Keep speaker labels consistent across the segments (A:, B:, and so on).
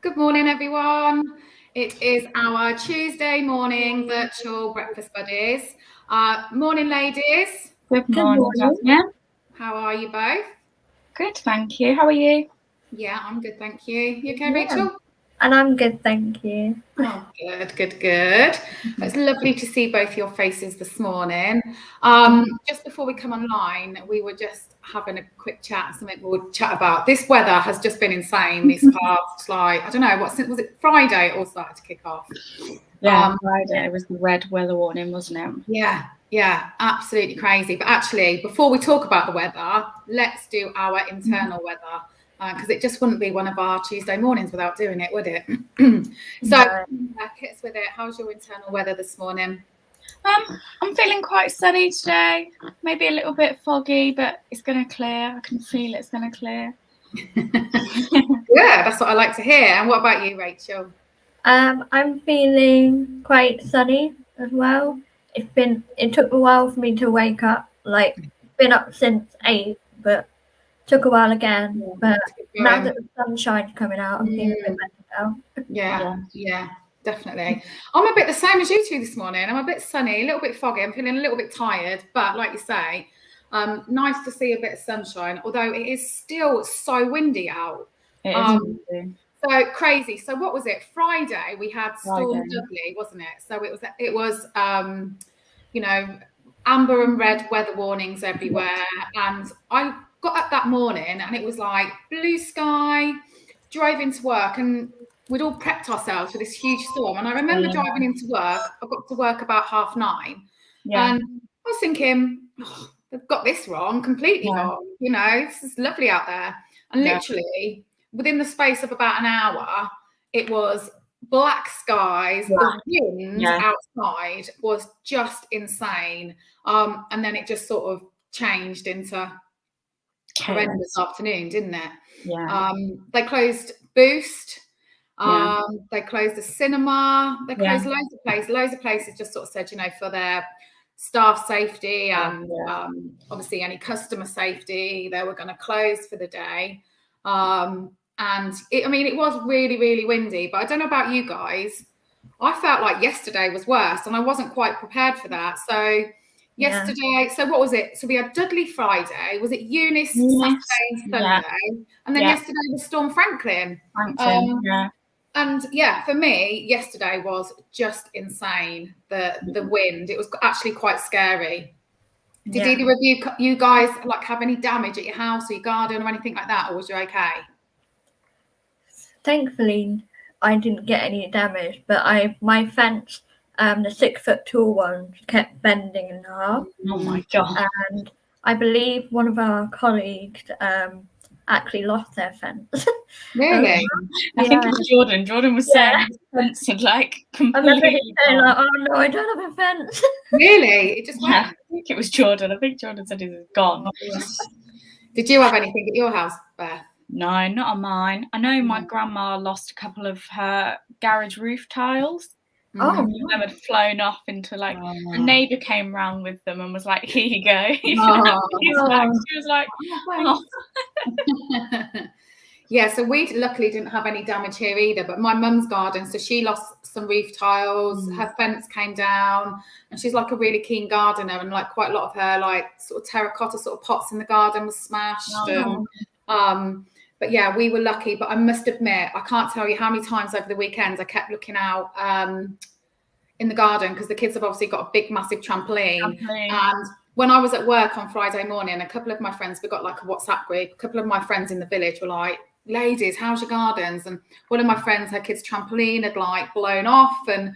A: Good morning, everyone. It is our Tuesday morning virtual breakfast buddies. Morning, ladies.
B: Good morning, Jasmin.
A: How are you both?
B: Good, thank you. How are you?
A: Yeah, I'm good, thank you. You okay, Rachel?
C: And I'm good, thank you.
A: Oh, good. It's lovely to see both your faces this morning. Just before we come online, we were just having a quick chat, something we'll chat about. This weather has just been insane this past, I don't know, was it Friday it all started to kick off?
B: Yeah, Friday was the red weather warning, wasn't
A: it? Yeah, absolutely crazy. But actually, before we talk about the weather, let's do our internal weather. Because it just wouldn't be one of our Tuesday mornings without doing it, would it? So, hit us with it. How's your internal weather this morning?
B: I'm feeling quite sunny today. Maybe a little bit foggy, but it's going to clear. I can feel it's going to clear.
A: Yeah, that's what I like to hear. And what about you, Rachel?
C: I'm feeling quite sunny as well. It took a while for me to wake up. Been up since 8, but took a while again, but now that the sunshine's coming out, I'm feeling a bit better now.
A: Yeah, definitely. I'm a bit the same as you two this morning. I'm a bit sunny, a little bit foggy. I'm feeling a little bit tired, but like you say, nice to see a bit of sunshine, although it is still so windy out.
B: It is windy.
A: So crazy. So what was it? Friday we had Storm Dudley, wasn't it? So it was amber and red weather warnings everywhere, and I got up that morning and it was like blue sky, drove into work, and we'd all prepped ourselves for this huge storm. And I remember driving into work, I got to work about 9:30, and I was thinking, they've got this wrong, completely wrong. This is lovely out there. And literally within the space of about an hour, it was black skies. The wind outside was just insane. And then it just sort of changed into horrendous afternoon, didn't it?
B: Yeah.
A: They closed Boost. They closed the cinema. They closed loads of places just sort of said, for their staff safety and obviously any customer safety, they were going to close for the day. And it was really, really windy, but I don't know about you guys. I felt like yesterday was worse and I wasn't quite prepared for that. So yesterday, so what was it? So we had Dudley Friday. Was it Eunice Saturday and Sunday? And then yesterday was Storm Franklin. And for me, yesterday was just insane. The wind, it was actually quite scary. Did either of you guys have any damage at your house or your garden or anything like that, or was you okay?
C: Thankfully, I didn't get any damage, but my fence, the 6-foot tall one, kept bending in half.
B: Oh my god!
C: And I believe one of our colleagues actually lost their fence.
A: Really?
B: I think it's Jordan. Jordan was saying his fence had completely.
C: Saying oh no, I don't have a fence.
A: Really? It just went.
B: I think it was Jordan. I think Jordan said it was gone.
A: Did you have anything at your house, Beth?
B: No, not on mine. I know my grandma lost a couple of her garage roof tiles. Them had flown off into a neighbour came round with them and was like, "Here you go." She was like,
A: Yeah, so we luckily didn't have any damage here either, but my mum's garden, so she lost some roof tiles, her fence came down, and she's a really keen gardener, and quite a lot of her sort of terracotta sort of pots in the garden was smashed. But yeah, we were lucky. But I must admit, I can't tell you how many times over the weekends I kept looking out in the garden, because the kids have obviously got a big, massive trampoline. And when I was at work on Friday morning, a couple of my friends, we got a WhatsApp group. A couple of my friends in the village were like, "Ladies, how's your gardens?" And one of my friends, her kid's trampoline had blown off, and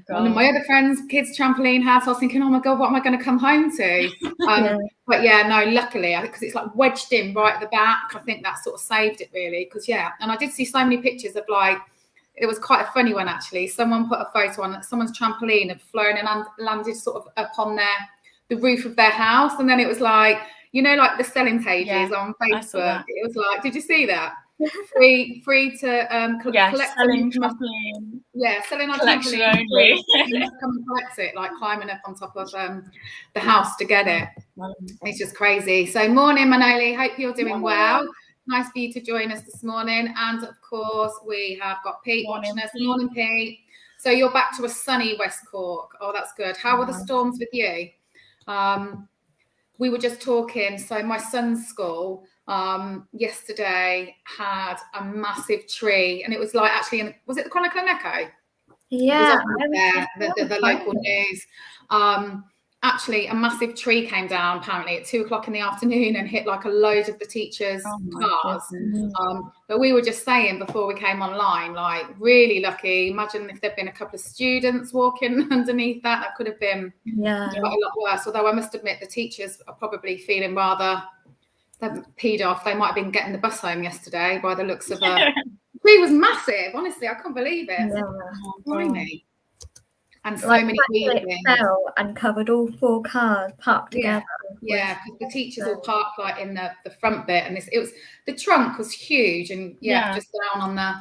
A: one of my other friends' kids' trampoline had. So I was thinking, oh my god, what am I going to come home to? But no, luckily, because it's wedged in right at the back, I think that sort of saved it really. Because and I did see so many pictures of it was quite a funny one actually. Someone put a photo on that someone's trampoline had flown and landed sort of up on the roof of their house, and then it was the selling pages on Facebook. It was did you see that? Free to collect
B: selling trampoline.
A: Selling on
B: collection
A: trampoline
B: only.
A: Come and collect it, climbing up on top of the house to get it. It's just crazy. So morning, Manoli, hope you're doing well. Nice for you to join us this morning. And of course, we have got Pete watching us. Morning, Pete. So you're back to a sunny West Cork. Oh, that's good. How were the storms with you? We were just talking. So my son's school yesterday had a massive tree, and it was like actually, was it the Chronicle and Echo?
C: Yeah,
A: the local news. Actually, a massive tree came down apparently at 2:00 in the afternoon and hit like a load of the teachers' cars. But we were just saying before we came online, like really lucky. Imagine if there'd been a couple of students walking underneath that could have been quite a lot worse. Although I must admit the teachers are probably feeling rather peed off. They might have been getting the bus home yesterday by the looks of it. The tree was massive. Honestly, I couldn't believe it. Tiny. And so many people
C: fell and covered all 4 cars parked together.
A: Yeah, because the teachers all parked like in the front bit, and it was the trunk was huge, and just down on the.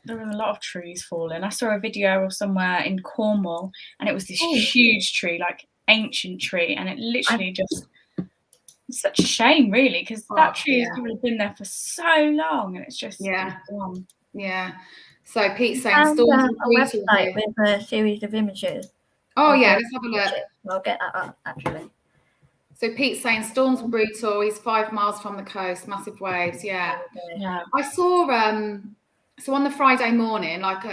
B: There were a lot of trees falling. I saw a video of somewhere in Cornwall, and it was this huge tree, like ancient tree, and it literally just. It's such a shame, really, because that tree has probably been there for so long, and it's just gone.
A: Yeah. So Pete's saying storms
C: a website with a series of images.
A: Oh yeah, let's have a look.
C: I'll get that up actually.
A: So Pete's saying storms were brutal. He's 5 miles from the coast, massive waves. Yeah. I saw so on the Friday morning, like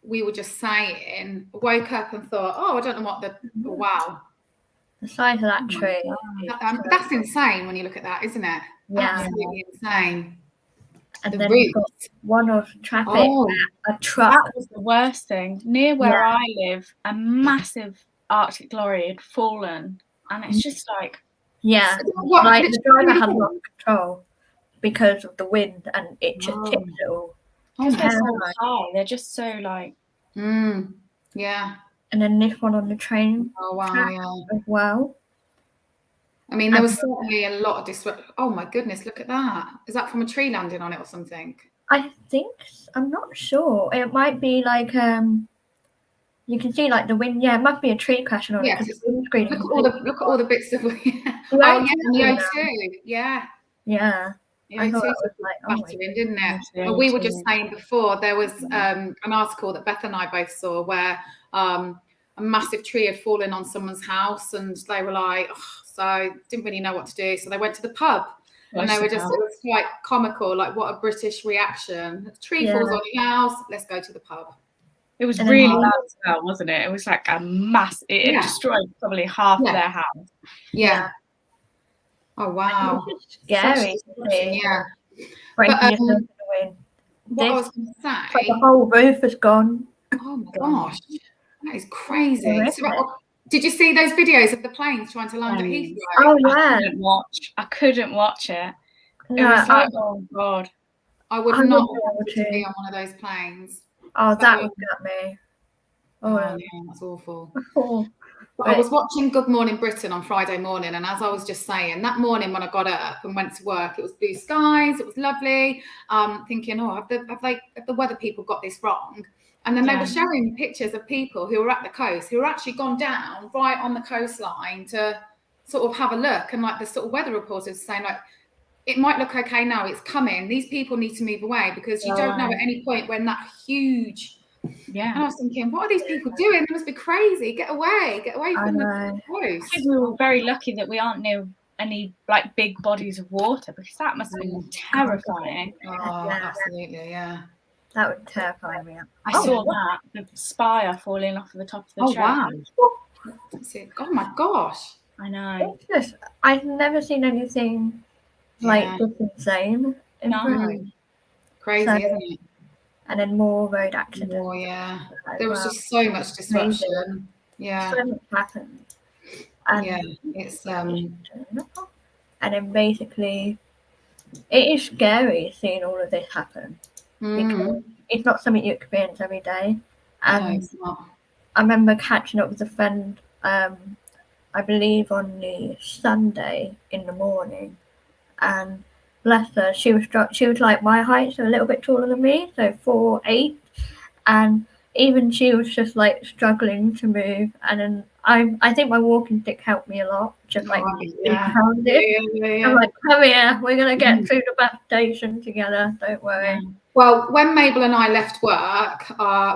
A: we were just saying, woke up and thought, I don't know what
C: the size of that tree.
A: That's insane when you look at that, isn't it?
C: Yeah.
A: Absolutely insane.
C: And then we've got one of traffic, a truck.
B: That was the worst thing. Near where I live, a massive Arctic lorry had fallen, and it's just like...
C: Yeah, like the driver had lost control because of the wind, and it just tipped it all.
B: Because they're so high, they're just so like...
A: Yeah.
C: And then this one on the train as well.
A: I mean, there was certainly a lot of disruption. Oh my goodness, look at that. Is that from a tree landing on it or something?
C: I think, I'm not sure. It might be like, you can see like the wind. Yeah, it must be a tree crashing on it.
A: Look at all the bits of and the O2. Yeah.
C: Yeah.
A: I thought it was battering, didn't it? Well, we were just saying before, there was an article that Beth and I both saw where a massive tree had fallen on someone's house, and they were like, so didn't really know what to do. So they went to the pub, and they were just, it was quite comical, like what a British reaction. A tree falls on your house, let's go to the pub.
B: It was really loud as well, wasn't it? It was like a mass, it destroyed probably half of their house.
A: Yeah. Oh, wow.
C: Scary.
A: Yeah.
C: But, what I was going to say, the whole roof is gone.
A: Oh my gosh. That is crazy. Did you see those videos of the planes trying to land at Heathrow?
C: Oh yeah.
B: I couldn't watch it. It was like, oh god.
A: I would not want to be on one of those planes.
C: Oh, that would get me.
A: Oh yeah, that's awful. But I was watching Good Morning Britain on Friday morning, and as I was just saying, that morning when I got up and went to work, it was blue skies, it was lovely. Thinking, have the weather people got this wrong? And then they were showing pictures of people who were at the coast, who were actually gone down right on the coastline to sort of have a look. And like the sort of weather reporters saying, like, it might look okay now, it's coming. These people need to move away because you don't know at any point when that huge. Yeah. And I was thinking, what are these people doing? They must be crazy. Get away from the coast.
B: I think we were very lucky that we aren't near any like big bodies of water, because that must have been terrifying.
A: Absolutely, yeah.
C: That would terrify me.
B: I saw that, the spire falling off of the top of the train.
A: Wow. That's it. Oh my gosh.
B: I know.
C: I've never seen anything like this insane.
A: Crazy, isn't it?
C: And then more road accidents.
A: Oh yeah. There was just so much disruption. Yeah.
C: So much happened. And
A: it's
C: and then basically it is scary seeing all of this happen. Because it's not something you experience every day. And
A: it's not.
C: I remember catching up with a friend, I believe on the Sunday in the morning, and bless her, she was like my height, so a little bit taller than me, so 4'8", and even she was just like struggling to move, and then I think my walking stick helped me a lot, just like being grounded. I'm like, come here, we're gonna get through the bus station together. Don't worry.
A: Well, when Mabel and I left work,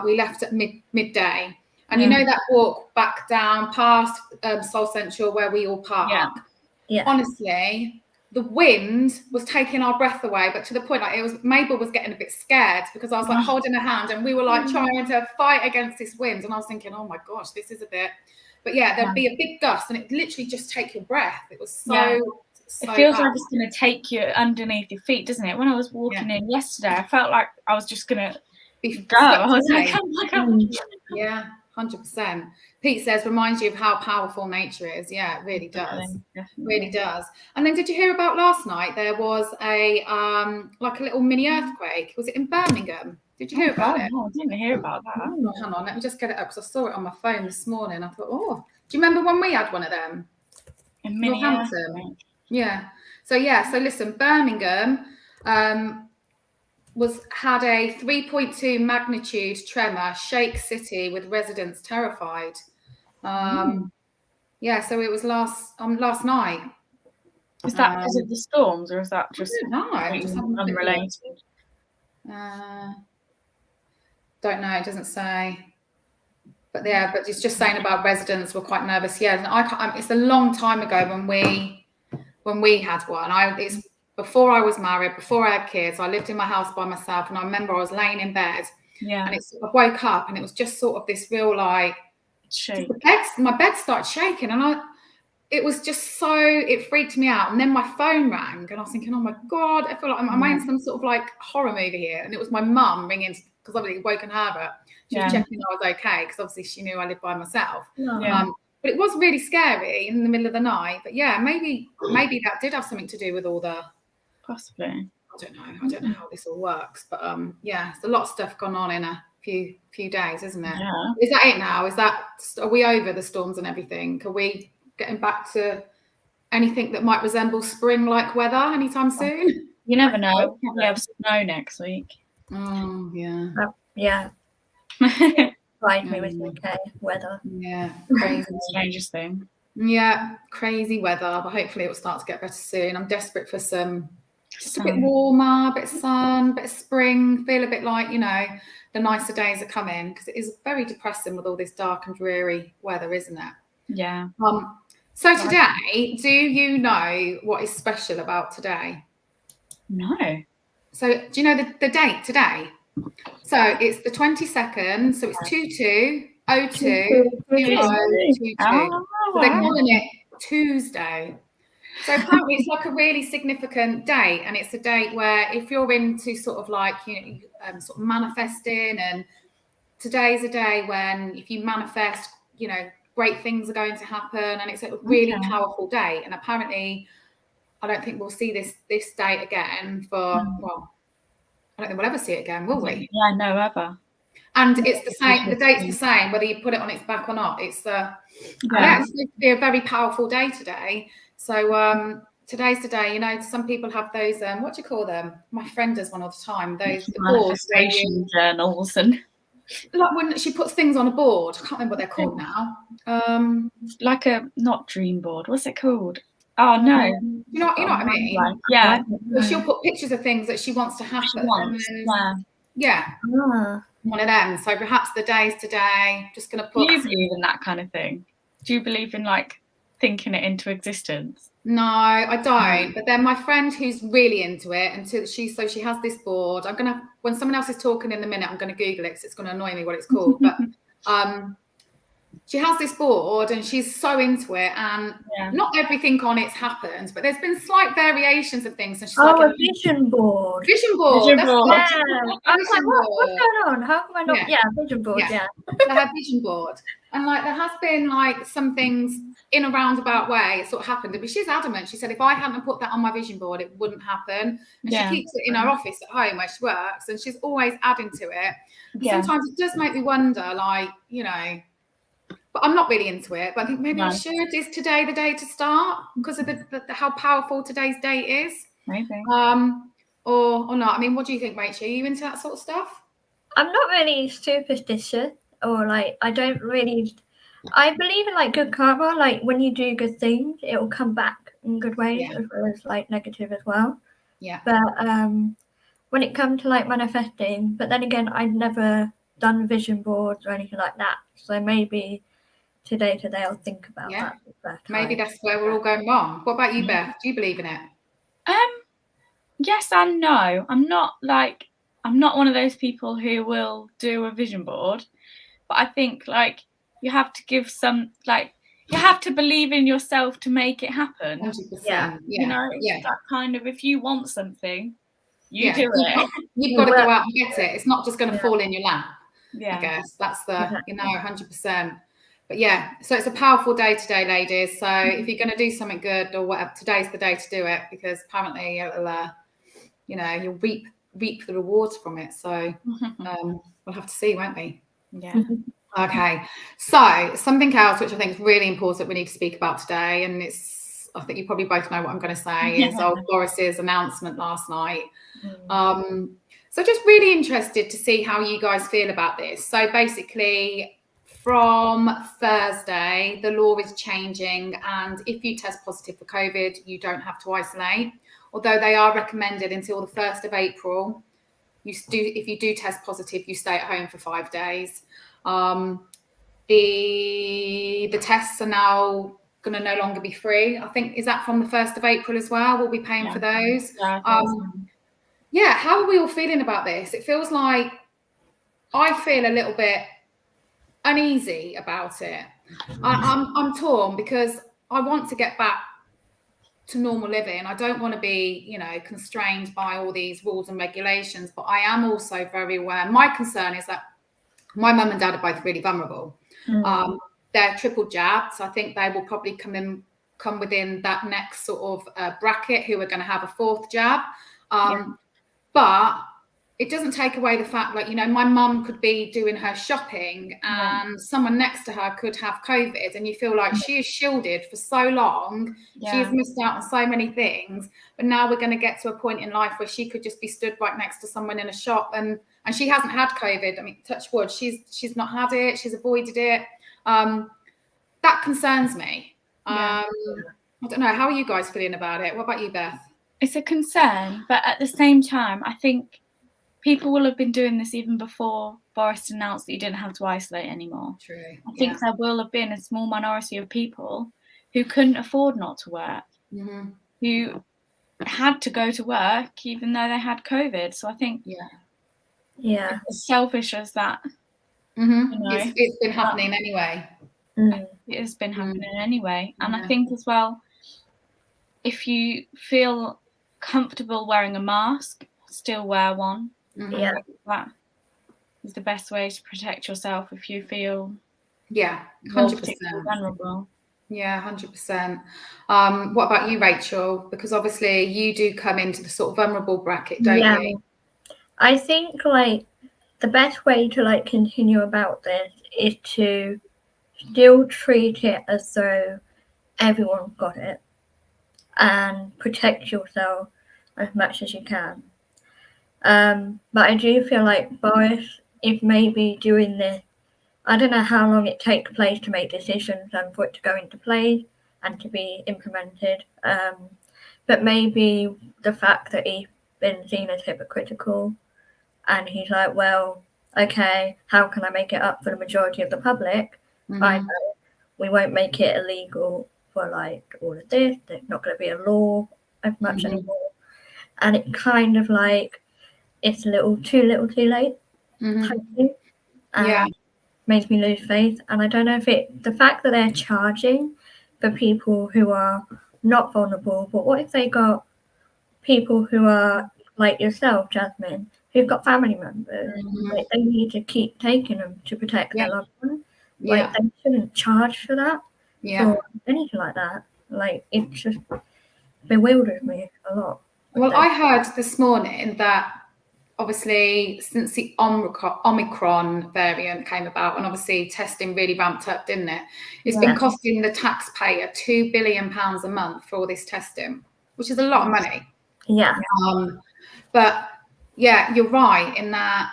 A: we left at midday, and you know that walk back down past Seoul Central where we all park.
C: Yeah.
A: Honestly, the wind was taking our breath away, but to the point like Mabel was getting a bit scared because I was like holding her hand and we were like trying to fight against this wind, and I was thinking, oh my gosh, this is a bit. But there'd be a big gust and it literally just take your breath. It was so
B: it feels like it's going to take you underneath your feet, doesn't it? When I was walking in yesterday, I felt like I was just going to go. I was like, oh my God.
A: Yeah, 100%. Pete says, reminds you of how powerful nature is. Yeah, it really does.
B: Definitely.
A: Really does. And then did you hear about last night? There was a like a little mini earthquake. Was it in Birmingham? Did you hear about it?
B: No, I didn't hear about that.
A: Oh, hang on, let me just get it up because I saw it on my phone this morning. I thought, do you remember when we had one of them?
B: In
A: Northampton. Yeah. So listen, Birmingham had a 3.2 magnitude tremor shake city with residents terrified. So it was last night.
B: Is that because of the storms, or is that just
A: unrelated? Don't know. It doesn't say. But but it's just saying about residents were quite nervous. Yeah, and it's a long time ago when we had one. It's before I was married, before I had kids. I lived in my house by myself, and I remember I was laying in bed.
B: Yeah.
A: And I woke up, and it was just sort of this real like
B: shake.
A: My bed started shaking, and it was just it freaked me out. And then my phone rang, and I was thinking, oh my God, I feel like I'm in some sort of like horror movie here. And it was my mum ringing because I'd woken her up. She was checking I was okay because obviously she knew I lived by myself. But it was really scary in the middle of the night. But maybe that did have something to do with all the. Possibly. I don't know how this all works, but there's a lot of stuff gone on in a few days, isn't it?
B: Yeah.
A: Is that it now? Are we over the storms and everything? Are we getting back to anything that might resemble spring-like weather anytime soon?
B: You never know. We have snow next week.
A: Oh yeah.
C: Yeah. Provide me with UK weather.
A: Yeah, crazy.
B: Strangest thing.
A: Yeah, crazy weather, but hopefully it will start to get better soon. I'm desperate for just a bit warmer, a bit of sun, a bit of spring. Feel a bit like, the nicer days are coming, because it is very depressing with all this dark and dreary weather, isn't it?
B: Yeah.
A: So today, do you know what is special about today?
B: No.
A: So do you know the date today? So it's the 22nd. So it's 22/02/2022. So they're calling it Tuesday. So apparently it's like a really significant date, and it's a date where if you're into sort of like sort of manifesting, and today's a day when if you manifest, great things are going to happen, and it's a really powerful day. And apparently, I don't think we'll see this date again for I don't think we'll ever see it again, will we?
B: Yeah, no, ever.
A: And it's the same. The date's the same, whether you put it on its back or not. It's it's going to be a very powerful day today. So today's the day. Some people have those. What do you call them? My friend does one all the time. Those
B: manifestation journals, and
A: like when she puts things on a board. I can't remember what they're called now.
B: Like a not dream board. What's it called? Oh no,
A: you know what I mean?
B: Yeah.
A: Well, she'll put pictures of things that she wants to happen. One of them. So perhaps the day's today. Just going to put.
B: Do you believe in that kind of thing? Do you believe in like thinking it into existence?
A: No, I don't. But then my friend who's really into it, and she has this board. I'm gonna, when someone else is talking in a minute, I'm going to Google it because it's going to annoy me what it's called. But she has this board and she's so into it, and not everything on it's happened, but there's been slight variations of things. And she's like
C: a vision board.
A: Vision board.
C: I was like, what's going on? How come I not? Yeah, vision board. Yeah.
A: They have vision board, and like there has been like some things in a roundabout way it sort of happened. But she's adamant. She said if I hadn't put that on my vision board, it wouldn't happen. And she keeps it in her office at home where she works, and she's always adding to it. And sometimes it does make me wonder, like, but I'm not really into it. But I think maybe I should. Is today the day to start because of the how powerful today's date is?
B: Maybe.
A: Or not. I mean, what do you think, Rachel? Are you into that sort of stuff?
C: I'm not really superstitious, or like I don't really. I believe in like good karma. Like when you do good things, it will come back in good ways as well as like negative as well.
A: Yeah.
C: But when it comes to like manifesting, but then again, I've never done vision boards or anything like that. So maybe today I'll think about that.
A: Maybe that's where we're all going wrong. What about you, Beth? Do you believe in it?
B: Yes and no. I'm not one of those people who will do a vision board, but I think like you have to give some like you have to believe in yourself to make it happen.
A: 100%.
B: You know, it's that kind of, if you want something, you do
A: it. You've got to go out and get it. It's not just going to fall in your lap. I guess that's the 100%. But so it's a powerful day today, ladies. So if you're going to do something good or whatever, today's the day to do it, because apparently it'll, you'll reap the rewards from it. So we'll have to see, won't we?
B: Yeah.
A: Okay. So something else which I think is really important we need to speak about today, and I think you probably both know what I'm going to say, is old Boris's announcement last night. So just really interested to see how you guys feel about this. So basically, from Thursday, the law is changing, and if you test positive for COVID, you don't have to isolate. Although they are recommended until the 1st of April. If you do test positive, you stay at home for 5 days. The tests are now going to no longer be free. I think, is that from the 1st of April as well? We'll be paying for those. How are we all feeling about this? It feels like I feel a little bit uneasy about it. I'm torn because I want to get back to normal living. I don't want to be, constrained by all these rules and regulations, but I am also very aware. My concern is that my mum and dad are both really vulnerable. They're triple jabbed, so I think they will probably come within that next sort of bracket who are going to have a 4th jab. But it doesn't take away the fact, like, my mum could be doing her shopping and someone next to her could have COVID, and you feel like she is shielded for so long. She has missed out on so many things, but now we're going to get to a point in life where she could just be stood right next to someone in a shop, and she hasn't had COVID. I mean, touch wood, she's not had it. She's avoided it. That concerns me. I don't know. How are you guys feeling about it? What about you, Beth?
B: It's a concern, but at the same time, I think people will have been doing this even before Boris announced that you didn't have to isolate anymore.
A: True.
B: I think there will have been a small minority of people who couldn't afford not to work, who had to go to work even though they had COVID. So I think, as selfish as that,
A: it's been happening anyway.
B: It has been happening anyway. And I think as well, if you feel comfortable wearing a mask, still wear one. That is the best way to protect yourself if you feel
A: 100%
B: vulnerable.
A: 100%. What about you, Rachel? Because obviously you do come into the sort of vulnerable bracket, don't you?
C: I think like the best way to like continue about this is to still treat it as though everyone got it and protect yourself as much as you can. But I do feel like Boris is maybe doing this. I don't know how long it takes place to make decisions and for it to go into place and to be implemented. But maybe the fact that he's been seen as hypocritical, and he's like, well, okay, how can I make it up for the majority of the public? I know we won't make it illegal for like all of this. There's not going to be a law as much anymore. And it kind of like, it's a little too late. Makes me lose faith. And I don't know if the fact that they're charging for people who are not vulnerable, but what if they got people who are like yourself, Jasmin, who've got family members, like they need to keep taking them to protect their loved ones. Like they shouldn't charge for that, or anything like that. Like it just bewilders me a lot.
A: Well, I heard this morning that obviously since the Omicron variant came about, and obviously testing really ramped up, didn't it? It's been costing the taxpayer £2 billion a month for all this testing, which is a lot of money.
C: Yeah.
A: But you're right in that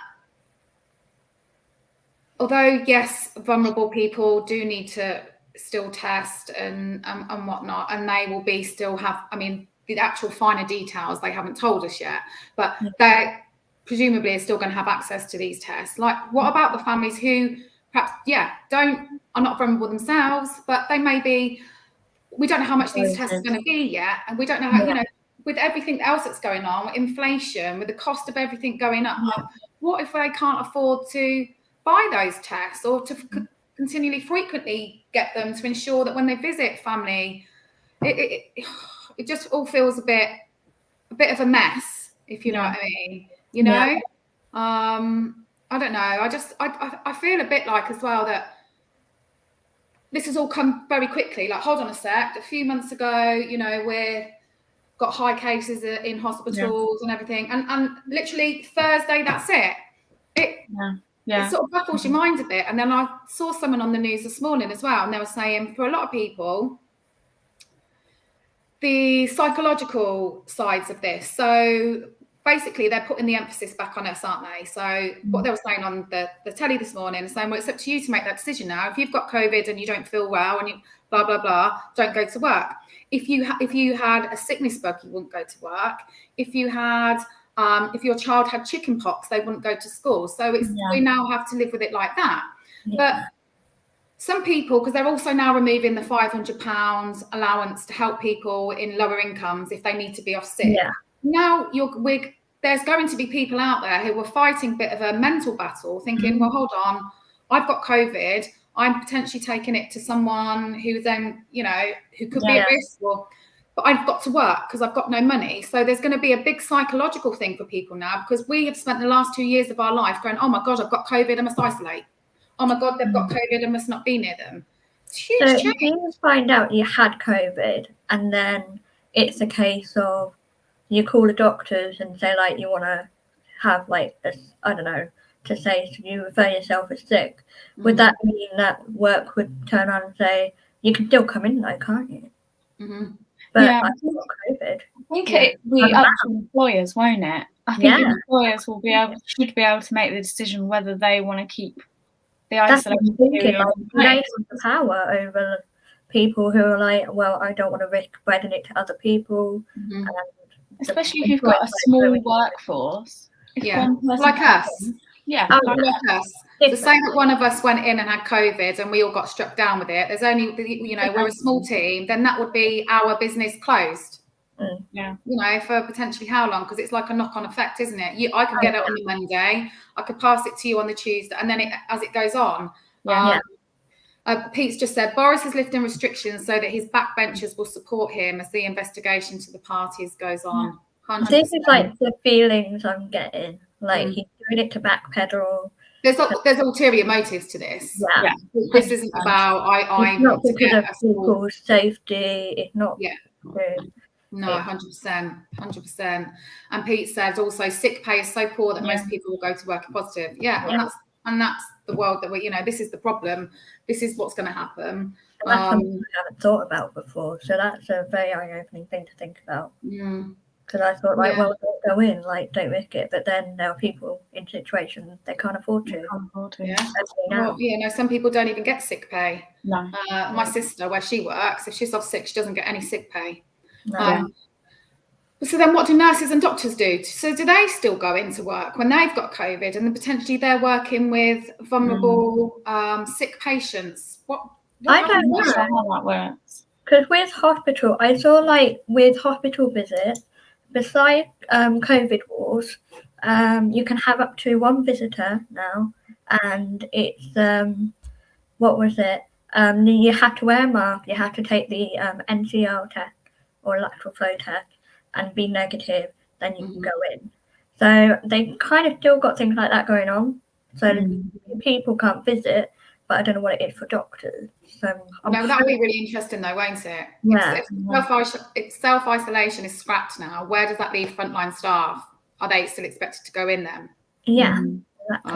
A: although yes, vulnerable people do need to still test and whatnot, and they will be still have. I mean, the actual finer details they haven't told us yet, but they presumably are still going to have access to these tests. Like, what about the families who perhaps are not vulnerable themselves, but they may be. We don't know how much these tests are going to be yet, and we don't know how, with everything else that's going on, with inflation, with the cost of everything going up, what if they can't afford to buy those tests or to continually frequently get them to ensure that when they visit family, it just all feels a bit of a mess, if you know what I mean. You know, I don't know. I feel a bit like as well that this has all come very quickly. Like, hold on a sec. A few months ago, we're got high cases in hospitals and everything, and literally Thursday, that's it. It sort of baffles your mind a bit. And then I saw someone on the news this morning as well, and they were saying for a lot of people, the psychological sides of this. So basically, they're putting the emphasis back on us, aren't they? So what they were saying on the telly this morning is saying, well, it's up to you to make that decision now. If you've got COVID and you don't feel well and you blah, blah, blah, don't go to work. If you had a sickness bug, you wouldn't go to work. If you had, if your child had chicken pox, they wouldn't go to school. So we now have to live with it like that. But some people, because they're also now removing the £500 allowance to help people in lower incomes if they need to be off sick. Now there's going to be people out there who are fighting a bit of a mental battle, thinking, well, hold on, I've got COVID. I'm potentially taking it to someone who then, who could be at risk, but I've got to work because I've got no money. So there's going to be a big psychological thing for people now, because we have spent the last 2 years of our life going, oh my God, I've got COVID, I must isolate. Oh my God, they've got COVID, I must not be near them. It's huge change.
C: So if you find out you had COVID and then it's a case of you call the doctors and say, like, you want to have, like, I don't know, to say you refer yourself as sick, would that mean that work would turn around and say, you can still come in though, can't you? But I've got COVID.
B: I think it will be up to employers, won't it? I think employers should be able to make the decision whether they want to keep the isolation period.
C: They have the power over people who are like, well, I don't want to risk spreading it to other people.
B: Especially if you've got a small workforce.
A: Like us. Like us. To say that one of us went in and had COVID and we all got struck down with it, there's only, we're a small team, then that would be our business closed. For potentially how long? Because it's like a knock-on effect, isn't it? I could get it on the Monday, I could pass it to you on the Tuesday, and then as it goes on. Pete's just said Boris is lifting restrictions so that his backbenchers will support him as the investigation to the parties goes on. 100%.
C: This is like the feelings I'm getting. Like he's doing it to backpedal.
A: There's ulterior motives to this. This isn't about I
C: want to get people's safety. It's not.
A: No, 100%. And Pete says also sick pay is so poor that most people will go to work positive. And that's the world that this is the problem. This is what's going to happen.
C: And that's something I haven't thought about before. So that's a very eye-opening thing to think about. Because I thought, well, don't go in, don't risk it. But then there are people in situations they can't afford to.
A: Some people don't even get sick pay.
B: No.
A: My sister, where she works, if she's off sick, she doesn't get any sick pay. So then what do nurses and doctors do? So do they still go into work when they've got COVID and then potentially they're working with vulnerable sick patients?
C: I don't know
B: how that works.
C: Because with hospital, I saw with hospital visits, besides COVID wars, you can have up to one visitor now, and it's what was it? You have to wear a mask, you have to take the NCL test or lateral flow test and be negative, then you can go in. So they kind of still got things like that going on. So people can't visit, but I don't know what it is for doctors. So
A: that'll be really interesting though, won't it? If self-isolation is scrapped now, where does that leave frontline staff? Are they still expected to go in then?
C: Exactly.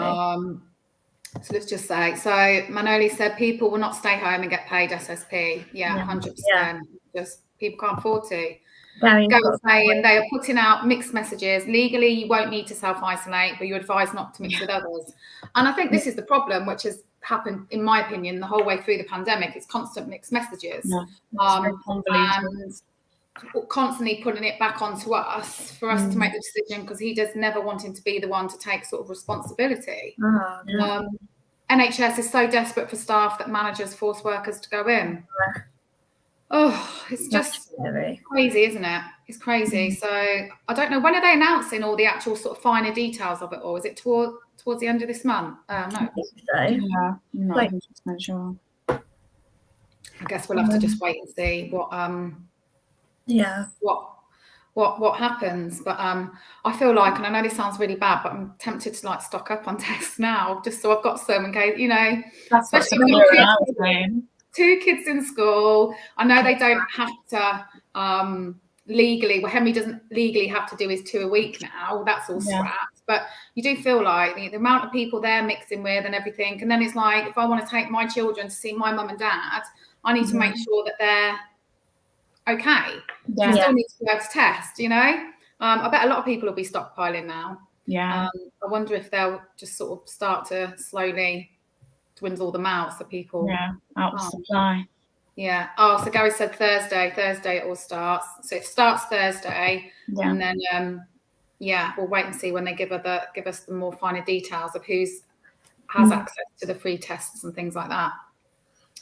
A: So let's just say, Manoli said people will not stay home and get paid SSP. 100%. Just people can't afford to. Gary saying they are putting out mixed messages. Legally, you won't need to self-isolate, but you're advised not to mix with others. And I think this is the problem, which has happened, in my opinion, the whole way through the pandemic. It's constant mixed messages. And constantly putting it back onto us for us to make the decision, because he does never wanting to be the one to take sort of responsibility. NHS is so desperate for staff that managers force workers to go in. Oh, it's just crazy, isn't it? It's crazy. So I don't know, when are they announcing all the actual sort of finer details of it, or is it towards the end of this month? No.
C: I think so.
B: Yeah, I'm not 100% sure.
A: I guess we'll have to just wait and see what what happens. But I feel like, and I know this sounds really bad, but I'm tempted to like stock up on tests now, just so I've got some in case, you know.
B: That's
A: especially two kids in school. I know they don't have to legally, well, Henry doesn't legally have to do his 2 a week now. That's all scrapped. But you do feel like the amount of people they're mixing with and everything. And then it's like, if I want to take my children to see my mum and dad, I need to make sure that they're okay. So I still need to be able to test, you know. I bet a lot of people will be stockpiling now. I wonder if they'll just sort of start to slowly dwindle them out, so people
B: out of supply.
A: So Gary said Thursday it all starts. So it starts Thursday, and then we'll wait and see when they give us the more finer details of who's has access to the free tests and things like that.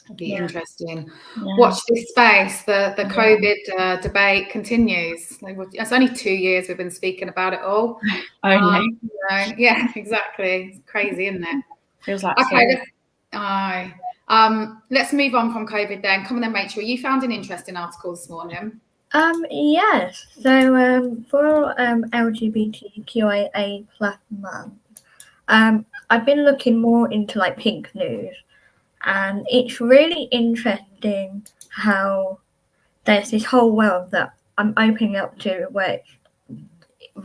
A: It'll be interesting. Watch this space. The COVID debate continues. It's only 2 years we've been speaking about it all.
B: Only.
A: Exactly. It's crazy, isn't it?
B: Feels like
A: let's move on from COVID then. Come on then, Rachel. You found an interesting article this morning.
C: Yes. So for LGBTQIA plus month, I've been looking more into like pink news, and it's really interesting how there's this whole world that I'm opening up to, where it's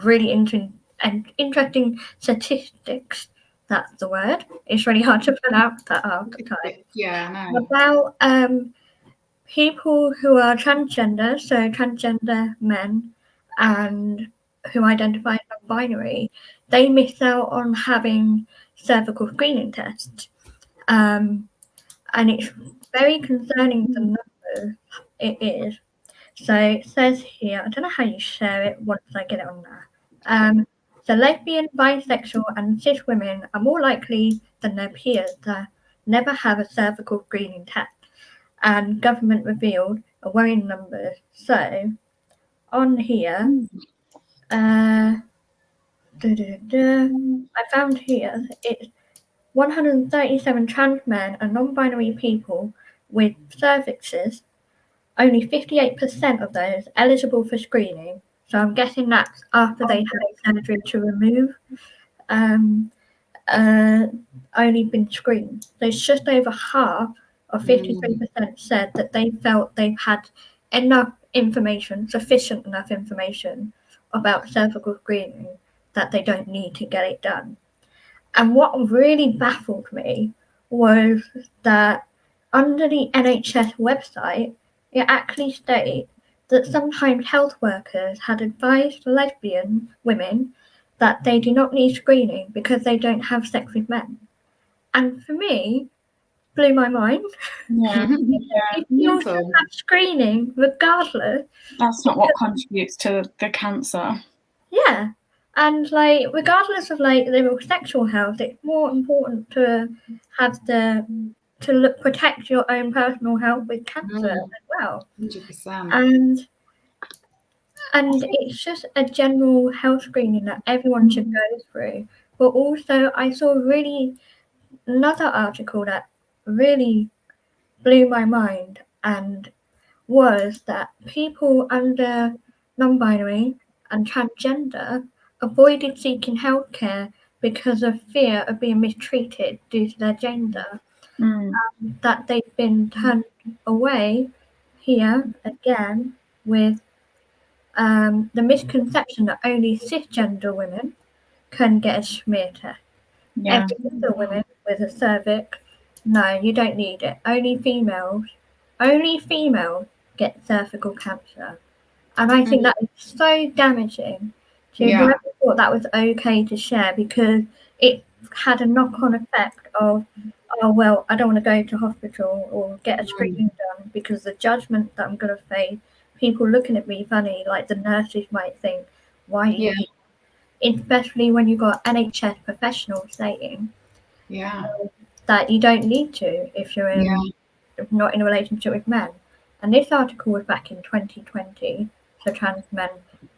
C: really interesting statistics. That's the word. It's really hard to pronounce that archetype. About people who are transgender, so transgender men, and who identify as non-binary, they miss out on having cervical screening tests. And it's very concerning the number it is. So it says here, I don't know how you share it once I get it on there. So lesbian, bisexual and cis women are more likely than their peers to never have a cervical screening test, and government revealed a worrying number. So on here, I found here it's 137 trans men and non-binary people with cervixes, only 58% of those eligible for screening. So I'm guessing that's after they had surgery to remove, only been screened. So it's just over half, or 53%, said that they felt they've had enough information, sufficient enough information about cervical screening that they don't need to get it done. And what really baffled me was that under the NHS website, it actually states that sometimes health workers had advised lesbian women that they do not need screening because they don't have sex with men. And for me, blew my mind. You also have screening regardless.
B: That's not what contributes to the cancer.
C: Yeah. And like, regardless of like their sexual health, it's more important to have protect your own personal health with cancer as well.
A: 100%.
C: And it's just a general health screening that everyone should go through. But also, I saw another article that really blew my mind, and was that people under non-binary and transgender avoided seeking healthcare because of fear of being mistreated due to their gender. That they've been turned away here again with the misconception that only cisgender women can get a smear test. Every other women with a cervix, no, you don't need it. Only females get cervical cancer. And I think that is so damaging to whoever thought that was okay to share, because it had a knock-on effect of, oh, well, I don't want to go to hospital or get a screening done because the judgment that I'm going to face, people looking at me funny, like the nurses might think, why are you here? Especially when you've got NHS professionals saying that you don't need to if you're not in a relationship with men. And this article was back in 2020, so trans men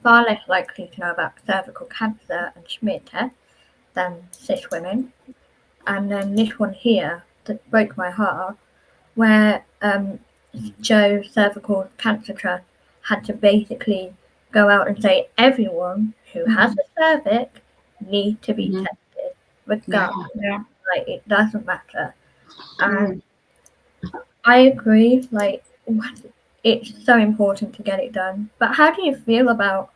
C: far less likely to know about cervical cancer and smear tests than cis women. And then this one here that broke my heart, where Joe Cervical Cancer Trust had to basically go out and say everyone who has a cervix needs to be tested, regardless. Like, it doesn't matter. And I agree, like, it's so important to get it done. But how do you feel about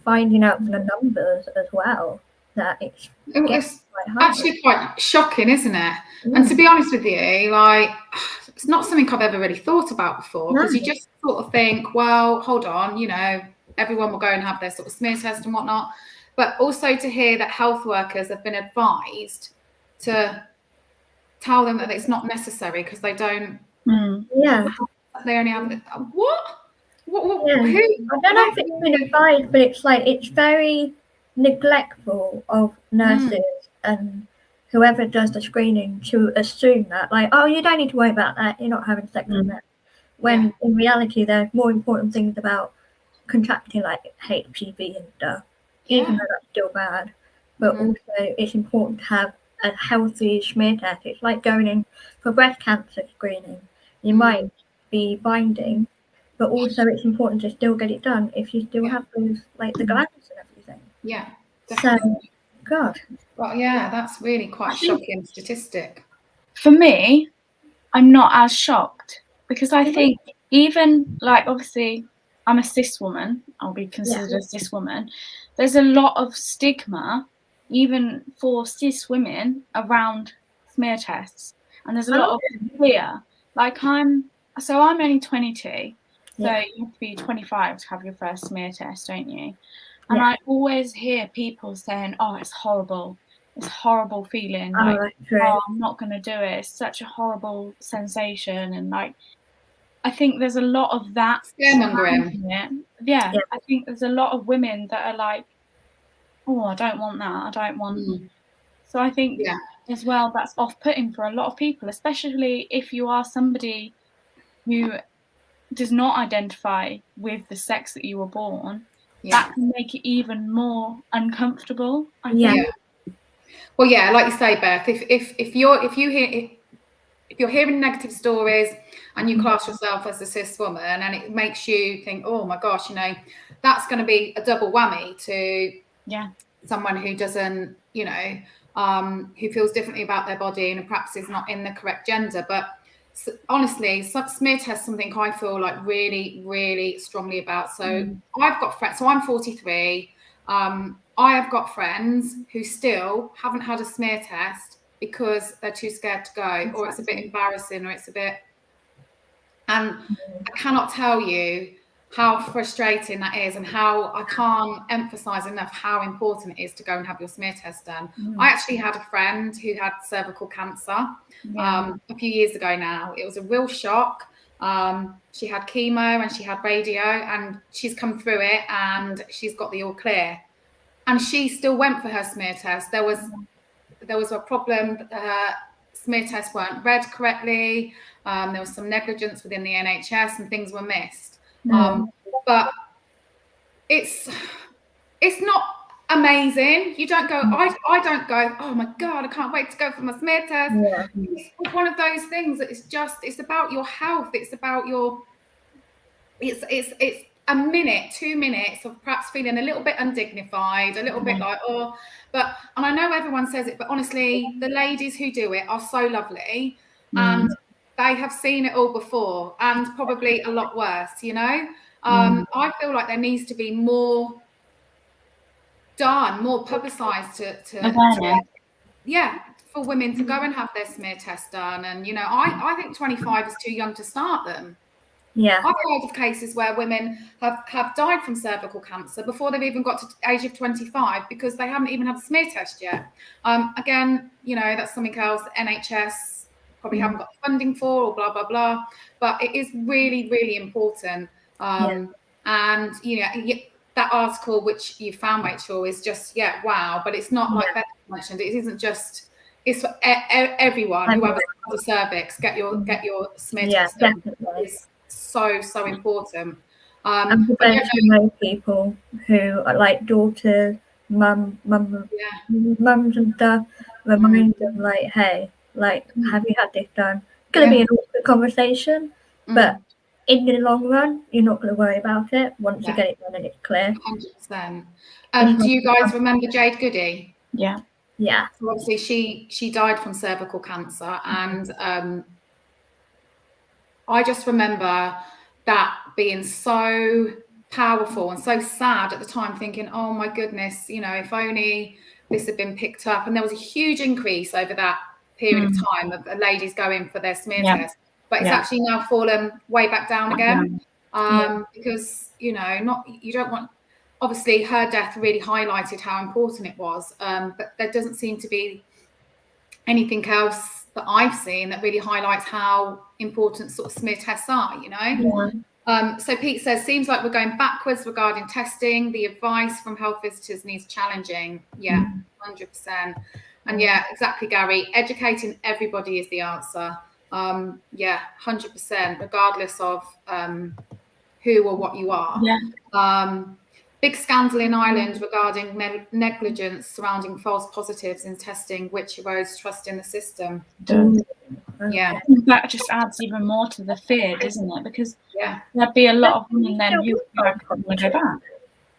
C: finding out the numbers as well? That it's
A: actually quite shocking, isn't it? And to be honest with you, like, it's not something I've ever really thought about before, because you just sort of think, well, hold on, you know, everyone will go and have their sort of smear test and whatnot. But also to hear that health workers have been advised to tell them that it's not necessary because they don't. They only have what? Who?
C: I don't know if it's been advised, but it's like, it's very neglectful of nurses and whoever does the screening to assume that, like, oh, you don't need to worry about that, you're not having sex with that. When in reality, there's more important things about contracting, like HPV and stuff, even though that's still bad. But also, it's important to have a healthy smear test. It's like going in for breast cancer screening. You might be binding, but also it's important to still get it done if you still have those, like the glands and everything.
A: Yeah, definitely.
C: So, God.
A: Well, yeah, that's really quite a shocking statistic.
B: For me, I'm not as shocked, because I think even, like, obviously I'm a cis woman, I'll be considered a cis woman. There's a lot of stigma, even for cis women, around smear tests. And there's a lot of fear. Like, I'm only 22, so you have to be 25 to have your first smear test, don't you? And I always hear people saying, oh, it's horrible. It's a horrible feeling. Like, oh, I'm not going to do it. It's such a horrible sensation. And, like, I think there's a lot of that.
A: Scaremongering.
B: Yeah, I think there's a lot of women that are like, oh, I don't want that. I don't want. So I think as well, that's off-putting for a lot of people, especially if you are somebody who does not identify with the sex that you were born. That can make it even more uncomfortable, I think.
A: Well, yeah, like you say, Beth, if you're hearing negative stories and you class yourself as a cis woman, and it makes you think, oh my gosh, you know, that's going to be a double whammy to someone who doesn't, you know, who feels differently about their body and perhaps is not in the correct gender. But honestly, smear test is something I feel like really, really strongly about. So I've got friends. So I'm 43. I have got friends who still haven't had a smear test because they're too scared to go, or it's a bit embarrassing, or it's a bit. And I cannot tell you how frustrating that is, and how I can't emphasize enough how important it is to go and have your smear test done. I actually had a friend who had cervical cancer a few years ago now. It was a real shock. She had chemo and she had radio, and she's come through it and she's got the all clear. And she still went for her smear test. There was a problem. Smear tests weren't read correctly. There was some negligence within the NHS and things were missed. But it's not amazing. You don't go, I don't go, oh my God, I can't wait to go for my smear test. It's one of those things that it's about your health. It's about it's a minute, 2 minutes of perhaps feeling a little bit undignified, a little bit like, and I know everyone says it, but honestly, the ladies who do it are so lovely, and they have seen it all before, and probably a lot worse, you know. I feel like there needs to be more done, more publicised for women to go and have their smear test done. And, you know, I think 25 is too young to start them.
C: Yeah.
A: I've heard of cases where women have died from cervical cancer before they've even got to the age of 25 because they haven't even had a smear test yet. Again, that's something else NHS probably haven't got funding for, or blah, blah, blah. But it is really, really important. And, that article which you found, Rachel, is just, wow. But it's not like Beth mentioned. It isn't just, it's for everyone, whoever has a cervix, get your smear test done. It's so important.
C: And for those who know people who are like daughters, mums and stuff, remind them like, hey, like, have you had this done? It's going to be an awkward conversation, but in the long run, you're not going to worry about it once you get it done and it's clear.
A: 100%. Do you guys remember Jade Goody?
B: Yeah.
C: Yeah.
A: So obviously she died from cervical cancer, and I just remember that being so powerful and so sad at the time, thinking, oh my goodness, if only this had been picked up. And there was a huge increase over that period of time of ladies going for their smear test, but it's actually now fallen way back down again, because you don't want, obviously her death really highlighted how important it was, but there doesn't seem to be anything else that I've seen that really highlights how important sort of smear tests are, So Pete says, seems like we're going backwards regarding testing. The advice from health visitors needs challenging. 100%. And exactly, Gary, educating everybody is the answer. 100%, regardless of who or what you are. Big scandal in Ireland regarding negligence surrounding false positives in testing, which erodes trust in the system.
B: That just adds even more to the fear, doesn't it? Because there'd be a lot of women then who would go back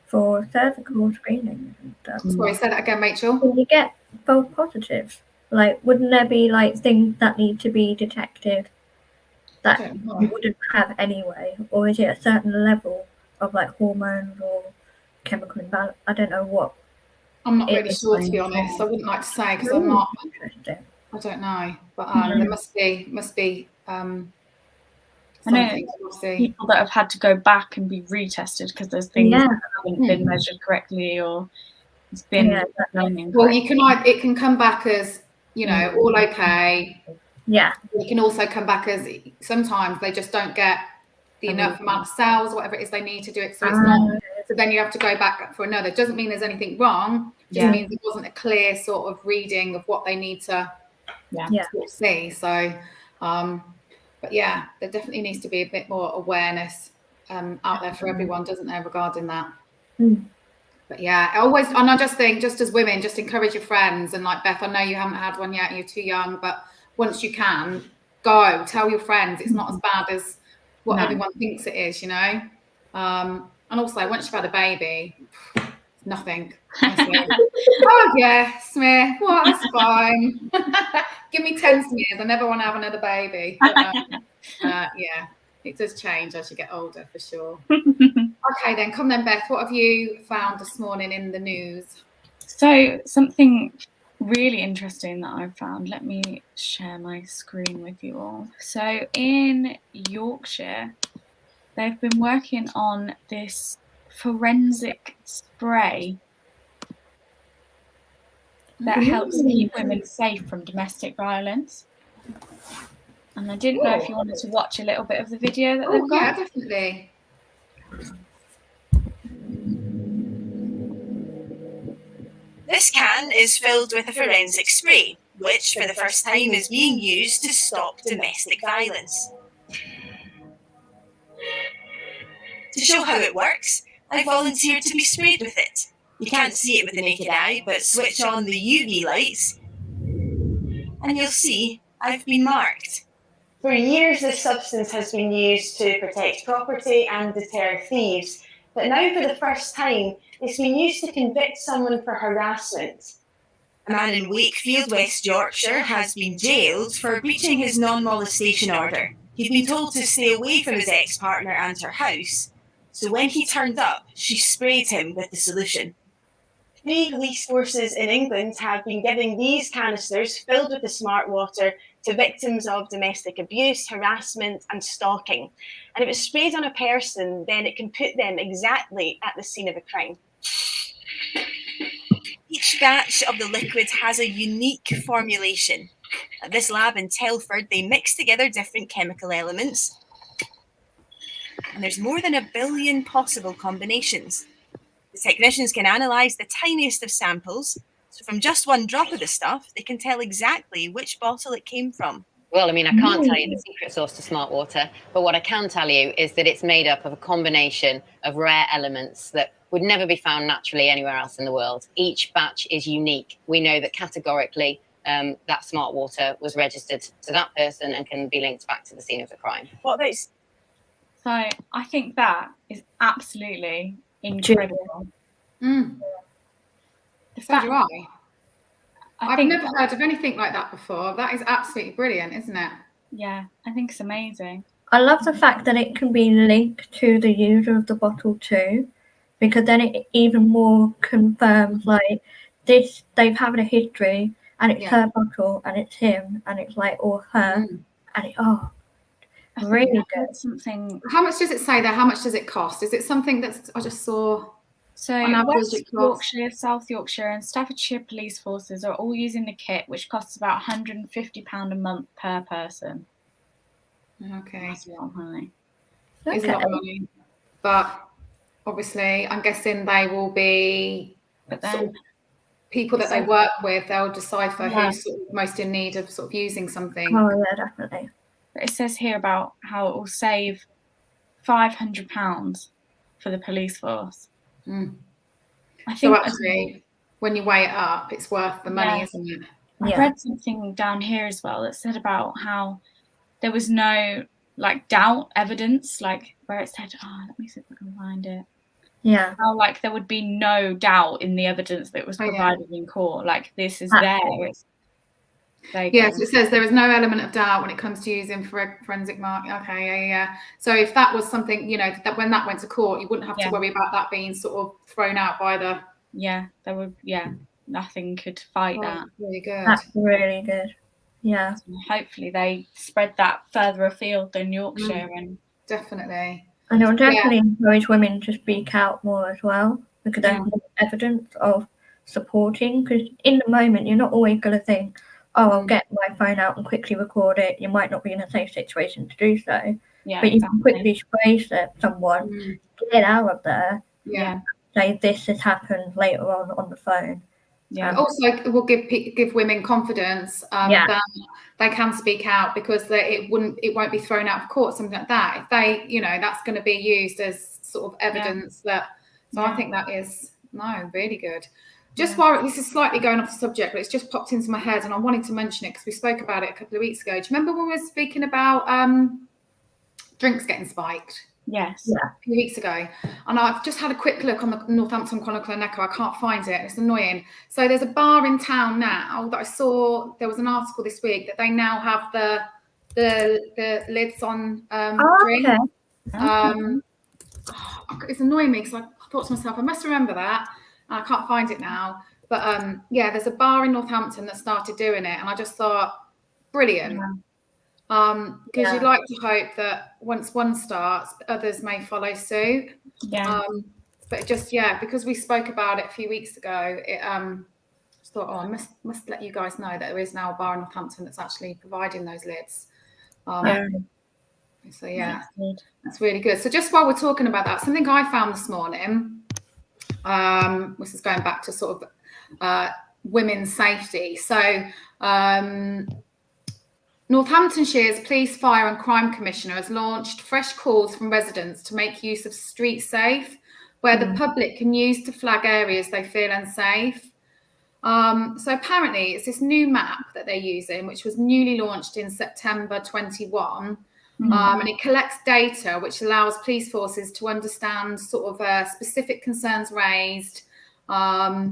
C: for cervical screening and stuff.
A: Sorry, say that again, Rachel.
C: When you get false positives, like, wouldn't there be like things that need to be detected that you wouldn't have anyway, or is it a certain level of like hormones or chemical imbalance? I don't know what.
A: I'm not really sure, to be honest. I wouldn't like to say because I'm not. I don't know, but there must be.
B: I know people that have had to go back and be retested because there's things that haven't been measured correctly, or it's been.
A: Well, it can come back as all okay.
C: Yeah.
A: It can also come back as sometimes they just don't get the enough amount of cells, whatever it is they need to do it. So it's not. So then you have to go back for another. It doesn't mean there's anything wrong. It just means it wasn't a clear sort of reading of what they need to see. So, but there definitely needs to be a bit more awareness out there for everyone, doesn't there, regarding that? But I just think, just as women, just encourage your friends. And like Beth, I know you haven't had one yet, you're too young, but once you can, go tell your friends it's not as bad as what everyone thinks it is, and also once you've had a baby, nothing. Oh yeah, smear. Well, that's fine. Give me 10 smears. I never want to have another baby. But, it does change as you get older, for sure. Okay, then come then, Beth. What have you found this morning in the news?
B: So something really interesting that I've found. Let me share my screen with you all. So in Yorkshire, they've been working on this forensic spray that helps keep women safe from domestic violence. And I didn't know if you wanted to watch a little bit of the video that they've got.
A: Yeah, definitely.
D: This can is filled with a forensic spray, which for the first time is being used to stop domestic violence. To show how it works, I volunteered to be sprayed with it. You can't see it with the naked eye, but switch on the UV lights and you'll see I've been marked. For years, this substance has been used to protect property and deter thieves, but now for the first time, it's been used to convict someone for harassment. A man in Wakefield, West Yorkshire, has been jailed for breaching his non-molestation order. He'd been told to stay away from his ex-partner and her house, so when he turned up, she sprayed him with the solution. 3 police forces in England have been giving these canisters filled with the smart water to victims of domestic abuse, harassment, and stalking. And if it's sprayed on a person, then it can put them exactly at the scene of a crime. Each batch of the liquid has a unique formulation. At this lab in Telford, they mix together different chemical elements, and there's more than 1 billion possible combinations. The technicians can analyse the tiniest of samples, so from just 1 drop of the stuff, they can tell exactly which bottle it came from.
E: Well, I mean, I can't tell you the secret sauce to smart water, but what I can tell you is that it's made up of a combination of rare elements that would never be found naturally anywhere else in the world. Each batch is unique. We know that categorically that smart water was registered to that person and can be linked back to the scene of the crime.
D: What about...
B: So I think that is absolutely incredible.
A: The fact do I've never heard of anything like that before. That is absolutely brilliant, isn't it?
B: Yeah, I think it's amazing.
C: I love the fact that it can be linked to the user of the bottle too, because then it even more confirms like this, they've had a history and it's her bottle and it's him and it's like, or her, and it, really good.
B: Something.
A: How much does it say there? How much does it cost? Is it something that's, I just saw...
B: So West Yorkshire, South Yorkshire and Staffordshire police forces are all using the kit, which costs about £150 a month per person.
A: Okay.
B: That's a lot of money.
A: It's a lot of money. But obviously, I'm guessing they will be sort of people that they work with, they'll decipher who's sort of most in need of sort of using something.
C: Oh, yeah, definitely.
B: But it says here about how it will save £500 for the police force. I think
A: so actually, when you weigh it up, it's worth the money, isn't it?
B: I read something down here as well that said about how there was no like doubt evidence, like where it said, let me see if I can find it.
C: Yeah.
B: How like there would be no doubt in the evidence that was provided in court. Like this is there.
A: Yes, it says there is no element of doubt when it comes to using forensic mark. Okay, yeah. So if that was something, you know, that when that went to court, you wouldn't have to worry about that being sort of thrown out by the...
B: there would, nothing could fight that.
A: Really good.
C: That's really good. Yeah.
B: So hopefully they spread that further afield than Yorkshire. And
A: definitely.
C: And it will definitely encourage women to speak out more as well, because there's more evidence of supporting, because in the moment, you're not always going to think, I'll get my phone out and quickly record it. You might not be in a safe situation to do so.
B: Yeah,
C: but you can quickly brace someone, get out of there, say this has happened later on the phone.
A: Yeah. Also, it will give women confidence that they can speak out, because it won't be thrown out of court, something like that. If they, you know, that's going to be used as sort of evidence that. So I think that is really good. Just while this is slightly going off the subject, but it's just popped into my head and I wanted to mention it because we spoke about it a couple of weeks ago. Do you remember when we were speaking about drinks getting spiked?
B: Yes.
A: Yeah. A few weeks ago. And I've just had a quick look on the Northampton Chronicle and Echo. I can't find it. It's annoying. So there's a bar in town now that I saw, there was an article this week that they now have the lids on drinks. It's annoying me because I thought to myself, I must remember that. I can't find it now, but there's a bar in Northampton that started doing it, and I just thought, brilliant, because you'd like to hope that once one starts, others may follow suit. But just because we spoke about it a few weeks ago, it just thought, I must let you guys know that there is now a bar in Northampton that's actually providing those lids. So that's really good. So just while we're talking about that, something I found this morning. This is going back to sort of women's safety. So Northamptonshire's Police, Fire and Crime Commissioner has launched fresh calls from residents to make use of Street Safe, where the public can use to flag areas they feel unsafe. So apparently it's this new map that they're using, which was newly launched in September 21. And it collects data which allows police forces to understand sort of specific concerns raised by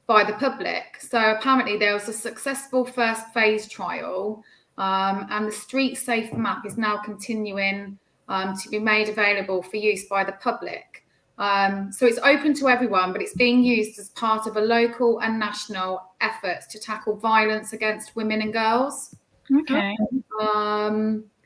A: the public. So apparently there was a successful first phase trial, and the Street Safe map is now continuing to be made available for use by the public. So it's open to everyone, but it's being used as part of a local and national efforts to tackle violence against women and girls.
B: Okay.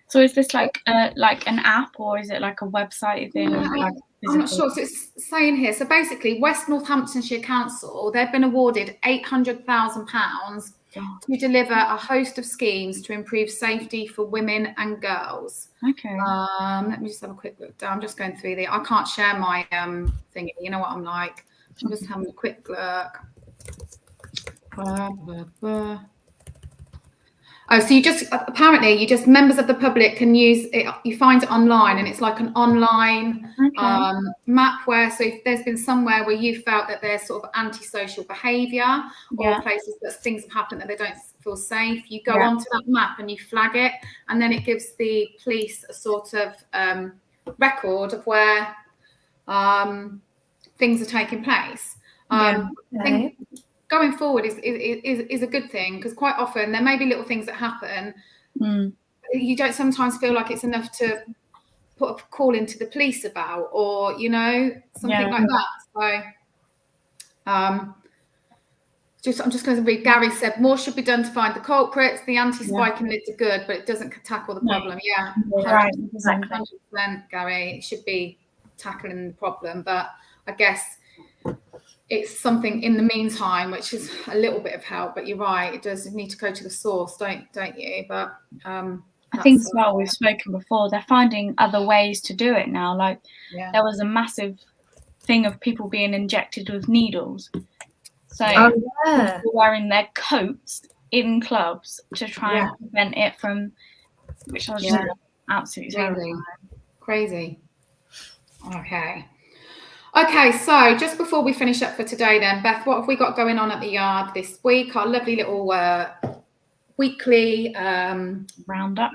A: So
B: is this like an app, or is it like a website thing?
A: I'm not sure. So it's saying here. So basically, West Northamptonshire Council, they've been awarded £800,000 to deliver a host of schemes to improve safety for women and girls.
B: Okay.
A: Let me just have a quick look down. I'm just going through the. I can't share my thing. You know what I'm like. I'm just having a quick look. Oh, so you just members of the public can use it. You find it online, and it's like an online map where, so if there's been somewhere where you felt that there's sort of antisocial behaviour or places that things have happened that they don't feel safe, you go onto that map and you flag it, and then it gives the police a sort of record of where things are taking place. I think going forward is a good thing, because quite often there may be little things that happen. You don't sometimes feel like it's enough to put a call into the police about, or something like that. So I'm just going to read. Gary said more should be done to find the culprits. The anti-spiking lids are good, but it doesn't tackle the problem. Yeah, 100%, Gary. It should be tackling the problem, but I guess it's something in the meantime, which is a little bit of help. But you're right, it does need to go to the source, don't you? But
B: I think as well, we've spoken before, they're finding other ways to do it now. Like there was a massive thing of people being injected with needles. So people wearing their coats in clubs to try and prevent it from, which I was just absolutely
A: crazy. Okay, so just before we finish up for today then, Beth, what have we got going on at the yard this week? Our lovely little weekly
B: roundup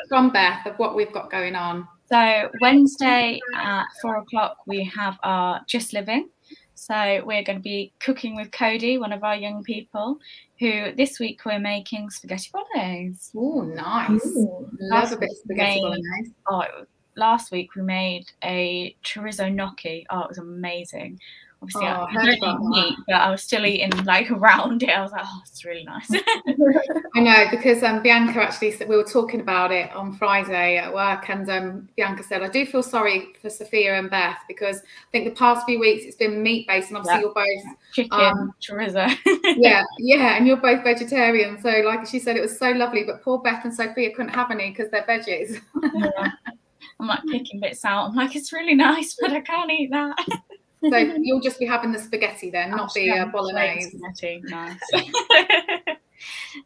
A: from Beth of what we've got going on.
B: So Wednesday at 4:00 we have our Just Living. So we're going to be cooking with Cody, one of our young people, who this week we're making spaghetti bolognese.
A: Oh, nice. Love a bit of spaghetti bolognese.
B: Last week we made a chorizo gnocchi. Oh, it was amazing. Obviously, I don't eat meat, but I was still eating like around it. I was like, oh, it's really nice.
A: I know, because Bianca actually said, we were talking about it on Friday at work, and Bianca said, I do feel sorry for Sophia and Beth, because I think the past few weeks it's been meat-based, and obviously you're both
B: chicken, chorizo.
A: and you're both vegetarian. So like she said, it was so lovely, but poor Beth and Sophia couldn't have any because they're veggies.
B: I'm like picking bits out. I'm like, it's really nice, but I can't eat that.
A: So you'll just be having the spaghetti then, not the bolognese.
B: Spaghetti, nice.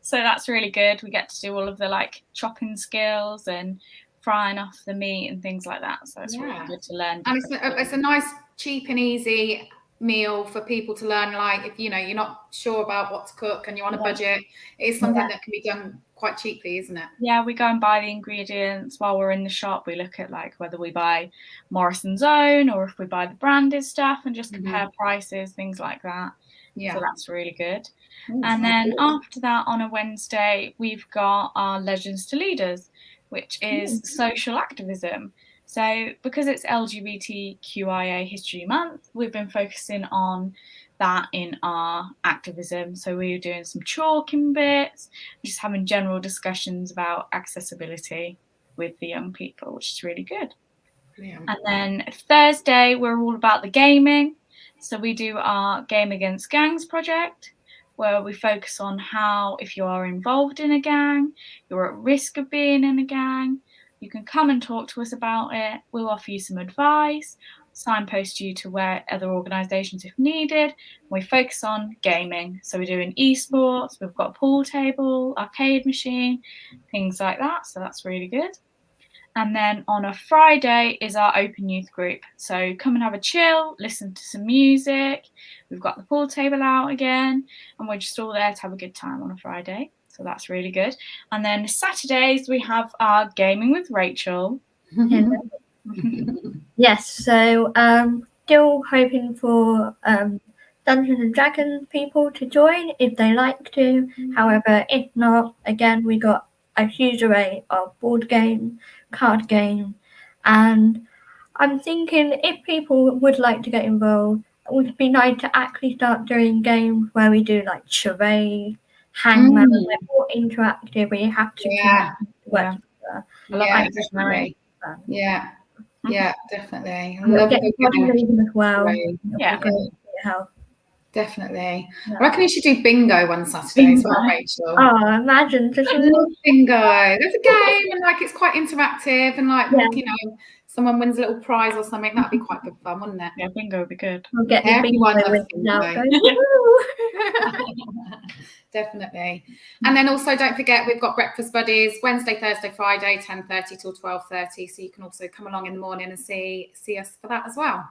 B: So that's really good. We get to do all of the like chopping skills and frying off the meat and things like that. So it's really good to learn.
A: And it's a nice, cheap and easy meal for people to learn. Like if you're not sure about what to cook and you're on a budget, it is something that can be done quite cheaply, isn't it?
B: Yeah, we go and buy the ingredients while we're in the shop. We look at like whether we buy Morrison's Own or if we buy the branded stuff and just compare prices, things like that. So that's really good. And then after that, on a Wednesday, we've got our Legends to Leaders, which is social activism. So because it's LGBTQIA History Month, we've been focusing on that in our activism. So we were doing some chalking bits, just having general discussions about accessibility with the young people, which is really good. And then Thursday, we're all about the gaming. So we do our Game Against Gangs project, where we focus on how, if you are involved in a gang, you're at risk of being in a gang, you can come and talk to us about it. We'll offer you some advice, signpost you to where other organisations if needed. We focus on gaming. So we're doing esports, we've got a pool table, arcade machine, things like that. So that's really good. And then on a Friday is our open youth group. So come and have a chill, listen to some music. We've got the pool table out again, and we're just all there to have a good time on a Friday. So that's really good. And then Saturdays, we have our Gaming with Rachel.
C: Yes, so still hoping for Dungeons and Dragons people to join if they like to. However, if not, again, we got a huge array of board game, card game, and I'm thinking if people would like to get involved, it would be nice to actually start doing games where we do like charades, hangman, like more interactive where you have to work together.
A: Yeah, definitely. Yeah, definitely. I
C: We'll
A: love
C: get
A: the
C: bodybuilding as well.
B: Yeah.
A: Definitely. I reckon you should do bingo one Saturday as well, Rachel.
C: Oh, imagine just
A: I love bingo. There's a game and like it's quite interactive and like you know, someone wins a little prize or something. That'd be quite good fun, wouldn't it?
B: Yeah, bingo would be good.
C: We'll get
A: Everyone loves
C: bingo.
A: Definitely. And then also don't forget we've got breakfast buddies Wednesday, Thursday, Friday, 10:30 till 12:30. So you can also come along in the morning and see us for that as well.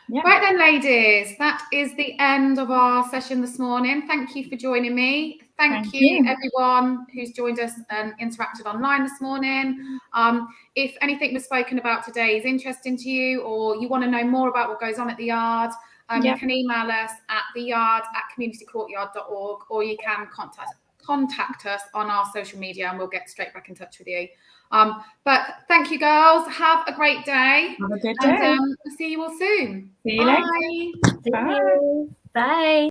A: Yeah. Right then, ladies, that is the end of our session this morning. Thank you for joining me. Thank you everyone who's joined us and interacted online this morning. If anything was spoken about today is interesting to you or you want to know more about what goes on at the Yard, you can email us at theyard@communitycourtyard.org or you can contact us on our social media and we'll get straight back in touch with you. But thank you, girls. Have a great day.
B: Have a good day.
A: And we'll see you all soon.
B: See you later.
C: Bye. Bye.